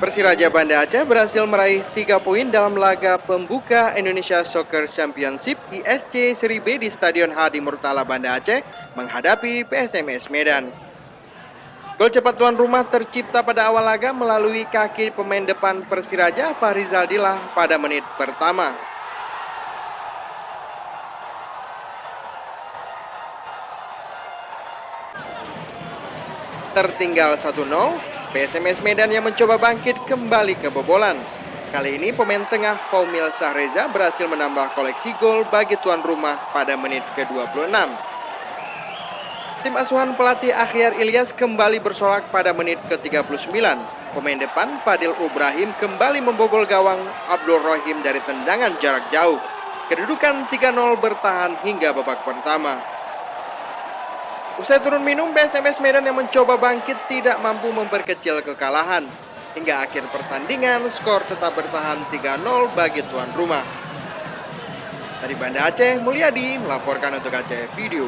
Persiraja Banda Aceh berhasil meraih 3 poin dalam laga pembuka Indonesia Soccer Championship ISC Seri B di Stadion Hadi Murtala Banda Aceh menghadapi PSMS Medan. Gol cepat tuan rumah tercipta pada awal laga melalui kaki pemain depan Persiraja Fahri Zaldilah pada menit pertama. Tertinggal 1-0, PSMS Medan yang mencoba bangkit kembali kebobolan. Kali ini pemain tengah Faumil Sahreza berhasil menambah koleksi gol bagi tuan rumah pada menit ke-26. Tim asuhan pelatih Akhyar Ilyas kembali bersolak pada menit ke-39. Pemain depan Fadil Ibrahim kembali membobol gawang Abdul Rohim dari tendangan jarak jauh. Kedudukan 3-0 bertahan hingga babak pertama. Usai turun minum, PSMS Medan yang mencoba bangkit tidak mampu memperkecil kekalahan. Hingga akhir pertandingan, skor tetap bertahan 3-0 bagi tuan rumah. Dari Banda Aceh, Mulyadi melaporkan untuk Aceh Video.